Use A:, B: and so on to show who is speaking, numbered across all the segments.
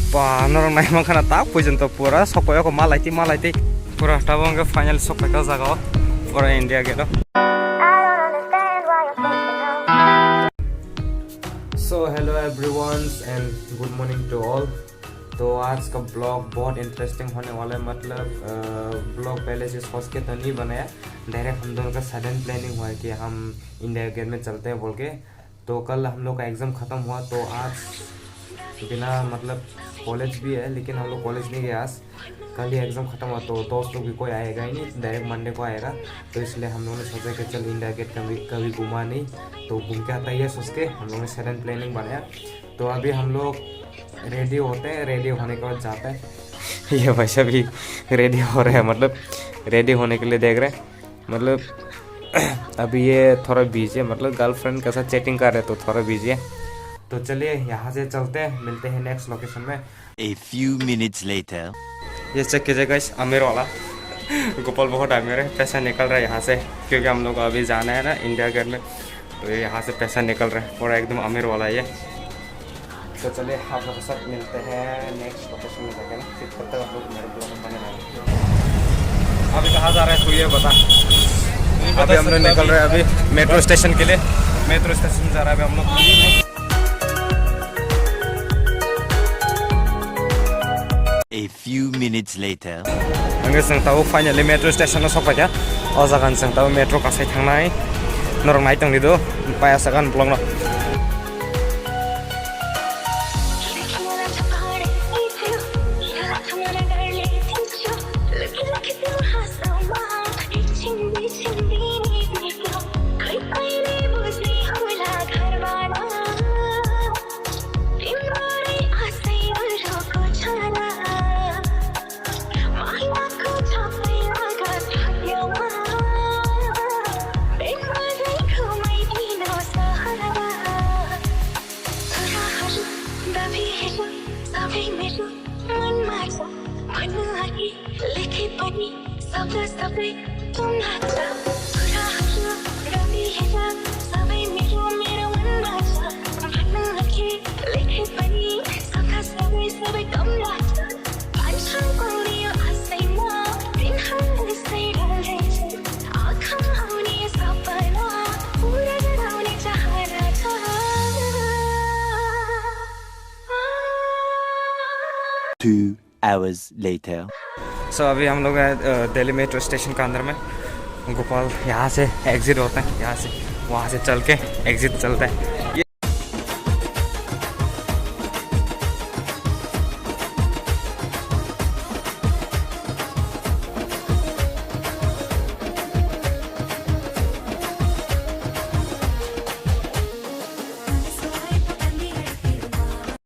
A: Norong naik makana tak pujian to pura sokoy ko malai pura tabong ke final sokoy ka jaga pura India gitu. So hello everyone and good morning to all. तो आज का blog बहुत interesting होने वाला है। मतलब blog पहले से सोच के तो नहीं बनाया, डायरेक्ट हम दोनों का सडन प्लानिंग हुआ है कि हम इंडिया गेट में चलते हैं बोल के। तो कल हम लोग का एग्ज़ाम ख़त्म हुआ, तो आज बिना मतलब कॉलेज भी है लेकिन हम लोग कॉलेज नहीं गए आज। कल ही एग्ज़ाम ख़त्म हुआ, तो दोस्त लोग भी कोई आएगा ही नहीं, डायरेक्ट मंडे को आएगा। तो इसलिए हम लोगों ने सोचा कि चल इंडिया गेट कभी घुमा नहीं तो घूम के आता ही है, सोच के हम लोगों ने सडन प्लानिंग बनाया। तो अभी हम लोग रेडी होते हैं, रेडी होने के बाद जाते हैं। ये वैसे भी रेडी हो रहे हैं, मतलब रेडी होने के लिए देख रहे हैं। मतलब अभी ये थोड़ा बिजी है, मतलब गर्लफ्रेंड के साथ चैटिंग कर रहे तो थोड़ा बिजी है। तो चलिए यहाँ से चलते हैं, मिलते हैं नेक्स्ट लोकेशन में।
B: A few minutes later.
A: ये चेक कीजिए गाइस, अमीर वाला गोपाल बहुत अमीर है, पैसा निकल रहा है यहाँ से, क्योंकि हम लोग अभी जाना है ना इंडिया गेट में। तो ये यहाँ से पैसा निकल रहा है, पूरा एकदम अमीर वाला ये। तो चलिए आप लोग के साथ मिलते हैं नेक्स्ट लोकेशन में जाकर ना, फिर तब तक आप लोग मेरे ब्लॉग में बने रहेंगे। अभी कहाँ जा रहे हैं तू ये बता। अभी हम लोग निकल रहे हैं अभी मेट्रो स्टेशन के लिए, मेट्रो स्टेशन जा रहा है अभी हम लोग।
B: A few minutes later.
A: Angge sang tahu finally metro station lo sopa ya. O jagan sang tahu metro kasai thangnai. Norong nai tang dido, paya sagan blong lo.
B: Two hours later.
A: So अभी हम लोग हैं Delhi metro station के अंदर में। गोपाल यहाँ से exit होता है, यहाँ से वहाँ से चल के एग्जिट चलता है। ये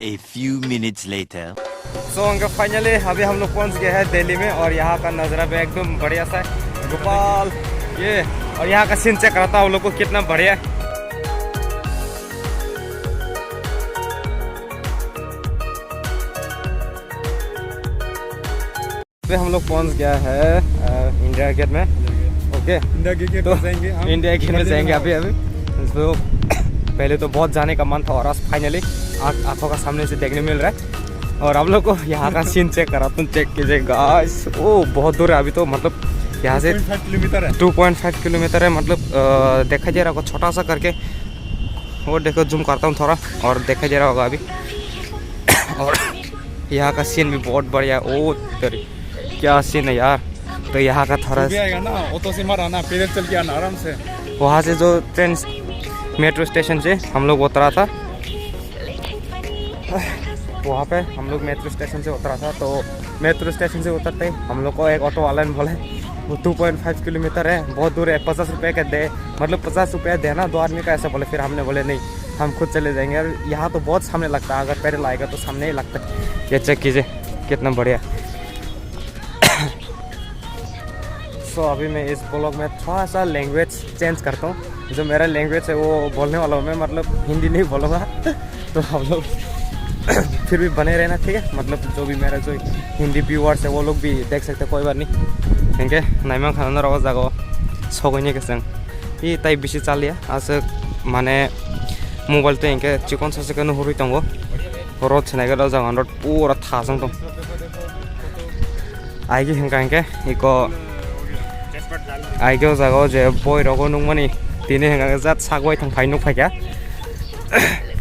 B: A few minutes later.
A: So uncle finally अभी हम लोग पहुँच गए हैं दिल्ली में, और यहाँ का नज़ारा भी एकदम बढ़िया सा है। गोपाल ये और यहाँ का सीन चेक करता हूँ लोग को कितना बढ़िया है। अभी हम लोग पहुँच गया है इंडिया गेट में। ओके,
C: इंडिया गेट
A: तो
C: जाएंगे हम।
A: इंडिया गेट में जाएंगे अभी तो पहले तो बहुत जाने का मन था, और आज फाइनली आंखों का सामने से देखने मिल रहा है। और हम लोग को यहाँ का सीन चेक करा, तुम चेक कीजिए गाइस। ओ बहुत दूर है अभी तो, मतलब यहाँ से
C: 2.5 किलोमीटर है।
A: 2.5 किलोमीटर है। मतलब देखा जा रहा होगा छोटा सा करके, वो देखो जूम करता हूँ थोड़ा, और देखा जा रहा होगा अभी। और यहाँ का सीन भी बहुत बढ़िया है। ओ तेरी क्या सीन है यार। तो यहाँ का थोड़ा
C: आएगा ना, ऑटो से मत आना, पैदल चल के आना आराम से।
A: वहाँ से जो ट्रेन मेट्रो स्टेशन से हम लोग उतरा था, वहाँ पे हम लोग मेट्रो स्टेशन से उतरा था। तो मेट्रो स्टेशन से उतरते हम लोग को एक ऑटो वाला ने बोले वो 2.5 किलोमीटर है, बहुत दूर है, 50 रुपये का दे, मतलब 50 रुपये देना 2 आदमी का, ऐसा बोले। फिर हमने बोले नहीं, हम खुद चले जाएंगे। और यहाँ तो बहुत सामने लगता है, अगर पैदल आएगा तो सामने ही लगता है। ये चेक कीजिए कितना बढ़िया। सो अभी मैं इस ब्लॉग में थोड़ा सा लैंग्वेज चेंज करता हूँ। जो मेरा लैंग्वेज है वो बोलने वाला हूँ मैं, मतलब हिंदी नहीं बोलूँगा। तो हम लोग फिर भी बने रहना, ठीक है। मतलब जो भी मेरा जो हिंदी व्यूअर्स है वो लोग भी देख सकते, कोई बात नहीं। इनके नाइमा खाना रहा जागो सगोनी के संग ये ताई बिसी चालिया आज माने मोबाइल तो इनके चिकन सासे कनो हुरुई तंगो rot senaga do jangan rot pura thasang dong aigi hengkangke iko aigi o jaga je boy rogo nungmani tini hengkang zat sagwai thang phai nuk phaiya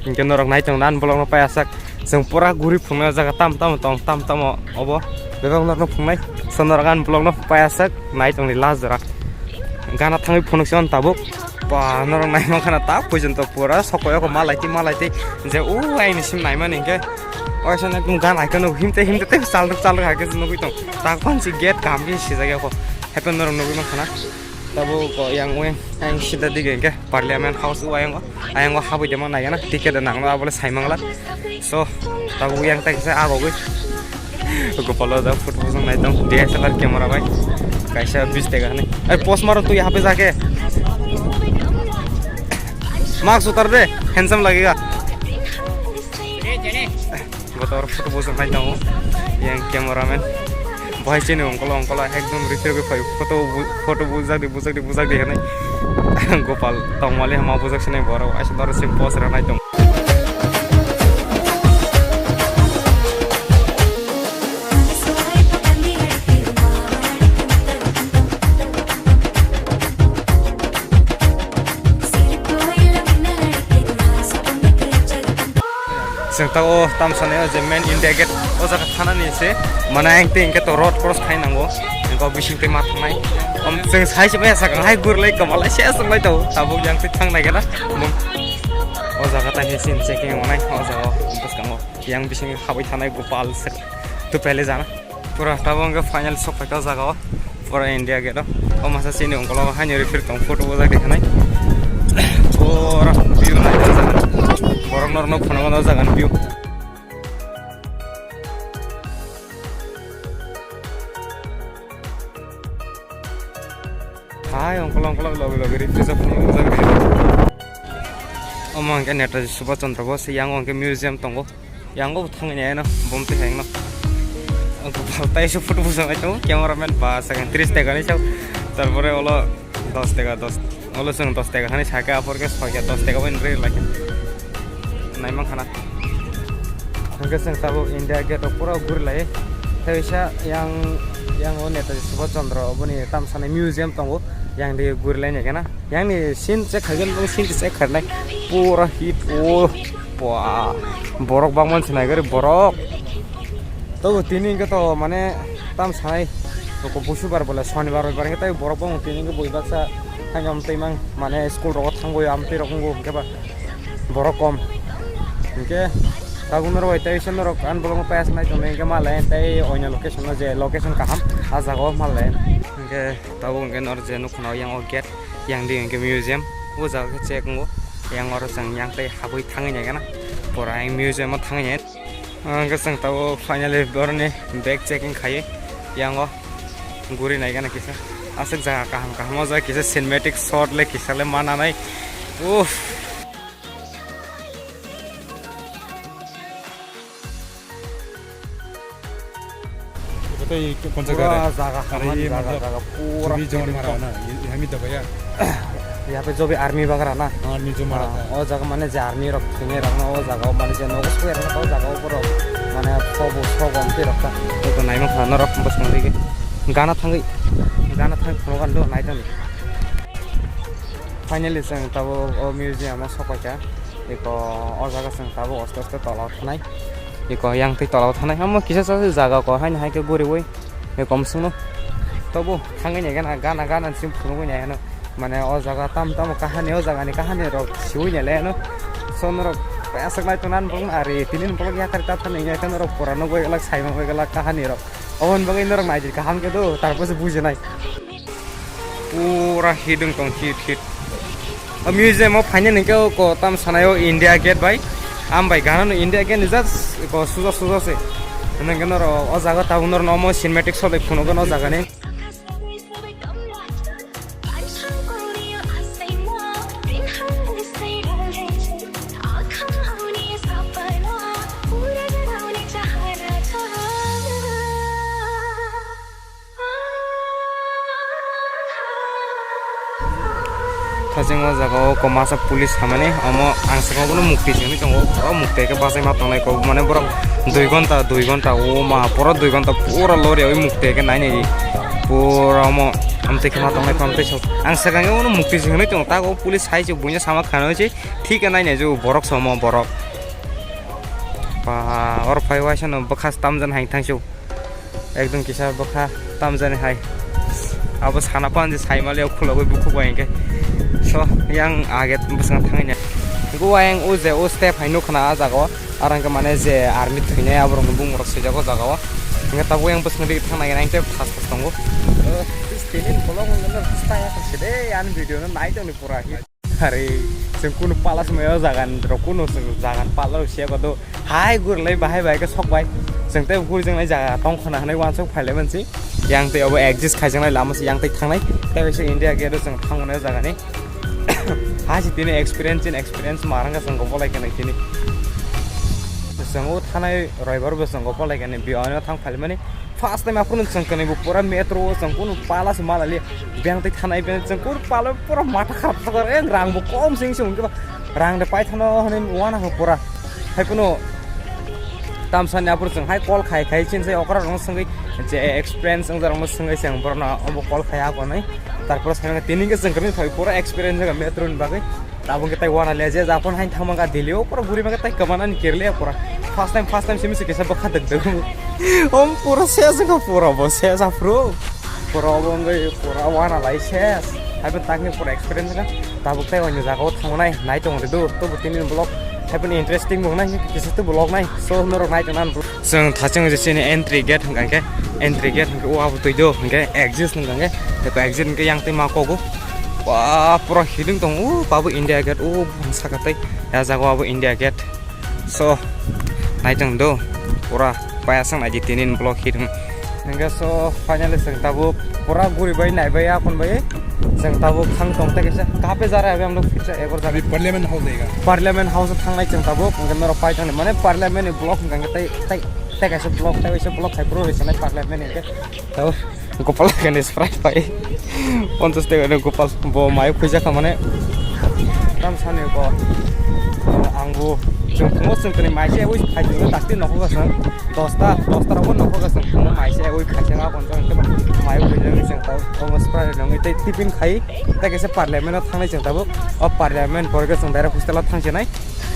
A: ingke norok nai tong nan bolong no payasak जों पूरा गुरि फुंना जागा tam obo bebang nok fungnai sonoragan blog no payasak nai tongni lazara gana thangi phunuksion tabuk ba norok nai makhana ta pojonto pura sokoyo ko malaiti je u aini sim nai man ingke oisana kum gana kono himte te chal hake nugui tong ta pansi gate kam gi sijaga ko happen norok nugui makhana tabo ko yang we ang sida dige ingke parliament house ayang habu jama nai na ticket nanglo abole saimangla so tahu yang tak saya aku gue follow dah foto pasang naik dong DSLR kamera baik kaisa 20 tega nih post मारो तू यहाँ पे जाके marks उतार दे handsome लगेगा बताओ photo pasang naik dong yang kameramen भाई चीनी अंकल एकदम रिफिल के फोटो बुझाक दी है नहीं गोपाल तंगवाले हम बुझाक से नहीं बोरा ऐसा दर से पोस्ट रहना दong जों ताओ तामसानायाव जे मेन इन्डिया गेट ओ जागा थानानि एसे माने आंते इंके तो रोड क्रस खाइनांगौ इंको बिसिंते मा थांनाय जों साइज बाय सागांहाय गुरलै कमालाय सेस संलाय दाव ताबो यांते थांनो नागिरा ओ जागा तानि सिन चेकिं अनाय ओ जागा बसकांगौ yang बिसिं हाबाय थानाय गोपाल सेट तो पहले जाना पूरा ताबो इंके फाइनल सफायता जागा पूरा इन्डिया गेट ओ मासा सिनि अंकल हानि रिफिर तंग फोटो बजा देखानाय पूरा व्यू नाय जागा Borong norno phunang jagan view hai ongkol logi refresh phunang jagan amang ke neta Subhash Chandra Bose yang ongke museum tongo yang go thangnya na bomte hangno aku baltai su foto busang itu cameraman ba sagan 30 টাকা ni chau tarpore olo 10 টাকা olo sung 10 টাকা hani saka aporke 10 টাকা ben re like naimang khana hangke sing tabo India Gate pura gurlai taisa yang one ta Subhash Chandra oboni tamsane museum tongo yang di gurlai ne kana yang ni sin che khagen bang sin che kharnai pura hit o pa borok bangman sinai gari borok to tini ke to mane tamsai to busubar bola shonibar roibar ke tai borok bang tini ke boibaksa hangam teimang mane school ro thangoi amte rokongo ke ba borok kom Oke, tahu noro itu isu noro kan belum pas naik tuh nengke malah tapi onya location aja location kaham asal kau malah oke tahu mungkin orang jenuh kenal yang oget yang di nengke museum gua jaga cek gua yang orang yang teh habis tangannya kan orang museum tangannya oke sang tahu finally baru nih back checking kaya yang guri naik kan kisah asal jaga kaham aja kisah cinematic shot le kisah le mana naik
C: कौन सा घर है
A: जागा पूरा
C: भी जो मारा ना यहाँ भी दबाया
A: यहाँ पे जो भी आर्मी वगैरह ना
C: आर्मी जो मारा था
A: वो जगह माने जे आर्मी रखने रखना वो जगह माने जे नोगस को रखना वो जगह ऊपर माने सब गमते रखता तो नाइ में खाना रख बस माने के गाना थांग फोन दो नाइ थांग फाइनली जों ताबो म्यूजियम सफायता एको ओ जगह जों ताबो अस्ते तलाव थानाय iko yang ti tolaw thanai ham kisa sa jaga ko hain hai ke gori woi e komsung no tobo thangai ne gana sim phunu ne no mane o jaga tam kahani o jaga ni kahani ro siu ne le no sonro pasak lai tunan bang ari tinin bang ya karita thanai ne kan ro porano goi lag saima goi lag kahani ro on bang inor nai kaham ke do tarpo se buje nai pura hidung tong hit museum of final ne ko tam sanayo India Gate bai am bai ganan India Gate is ko suzo se nang ro o jaga ta unor no mo cinematic shot phuno go no jaga ne जोङो जागाव कमासा police थामाने Amo आं सिगाङावनो मुक्ति जोंनि दङ पुरा मुक्तिखौ बाजाय मा तंनायखौ माने पुरा 2 घन्टा ओ मा पुरा 2 घन्टा पुरा लरियाव मुक्तिखौ नायनाय पुरा अमो आमते मा तंनायखौ आमते सब आं सिगाङावनो मुक्ति जोंनि दङ तागो पुलिस साइज बुइनो सामा खानोसै ठीक नायनाय जो बरक समो बरक बा और फाइवासन बखास तामजन हाइ थांसौ एकदम किसा बखा तामजन हाइ अब साना पान साइमालियाव खुलाबो बुखुबाय इनके so yang aget besang thangnya gua yang uze o step haino khana jago arang mane je army thine abrong bung rok se jago jago nga tabu yang besang di thang nai te fast tongo stilin bolong ngar staya khsede yan video na nai toni pura hi are sengkun palas meyo jagan rokuno jagan palo sia godo hai gurlai bahai bai ka sok bai sengte gur jeng nai jaga tong khana hanai wan sok phaile mansi yang te abo exist khai jeng nai lamas yang te thangnai te se india ge do jeng thangone jaga ni हाजी तिने experience मारंगा संगो पलाई केने तिने संगो थानाय रविवार बे संगो पलाई केने बियानो थां फाल माने first time आपुन संकने बु पूरा मेट्रो संकुन पालास मालाले ब्यांग तै थानाय बे संकुन पालो पूरा माथा खाप करे रांग बु कम सिंग सिं के रांग दे पाइ थानो हने वाना हो पूरा हाइकुनो तामसानि आपुर जों हाय कल खाइ चिनसे अकरा रंग संगै जे एक्सपीरियंस जों रंग संगै जों बरना अब कल खाया गनै तारपर साइना तिनिके जों करनि थाय पूरा एक्सपीरियंस जों मेट्रोनि बागै ताबो के ताइ वाना ले जे जापन हाय थामंगा दिलियो पूरा बुरि मागे ताइ कमाना नि केरले पूरा फर्स्ट टाइम सिमिसे के सब खदक दग हम पूरा सेस का पूरा बसे जाफ्रो पूरा बंगै पूरा वाना लाइ सेस हायबो ताकनि पूरा एक्सपीरियंस का ताबो ताइ वानि जागाव थांनाय नाय दं दे तो तिनि ब्लॉग हायबो इंटरेस्टिंग मोना किसे तो ब्लॉग नाय सो नरो नाय दं जों थाचों जेने एंट्री गेट हंगाके एंट्री गेट हंगे वाबो तैदो हंगे एग्जिस्ट हंगाके देखो एग्जिस्ट हंगे यांग तै माकोगो वा पूरा हिलिंग दं ओ बाबू इंडिया गेट ओ साकातै या जागो बाबू इंडिया गेट सो नाय दं दो पूरा पायासं नाय दितिनिन ब्लॉग हिलिंग हंगे सो फाइनली जों ताबो पूरा गुरि बाय नाय बाय आपन बाय जों ताबो खां दं तकेसे कहां पे जा रहा है अभी हम लोग फिर से एक और जा
C: पार्लियामेंट हाउस जाएगा
A: पार्लियामेंट हाउस थांनाय जों ताबो हंगे मेरो पाइ थांनाय माने पार्लियामेंट ब्लॉग हंगे तै कैसे ब्लॉग कैसे ब्लॉग खाइ प्रो रेसनाय पार्लियामेंट के तो गोपाल गने स्प्राइट पाइ 50 टाका गोपाल बो माय फैसा खामाने दाम साने बो आंबो जों फुङाव जोंनि माइसे ओइ खाइजों दास्ति नखगासन 10टा रावबो नखगासन फुङाव माइसे ओइ खाइसेङा बनजों माय फैजों जों ता स्प्राइट नङै तै टिफिन खाइ ता कैसे पार्लियामेन्टआव थांनाय जों ताबो पार्लियामेन्ट बरगे जों डाइरेक्ट हस्टेलाव थांजेनाय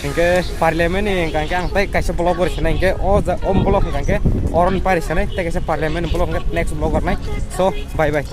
A: इनके पार्लियामेंट इनके आं तै कैसे ब्लॉग करछनाय इनके ओ ब्लॉग इनके अरन पारिसनाय तै कैसे पार्लियामेंट ब्लॉग नेक्स्ट ब्लॉग करनाय सो बाय बाय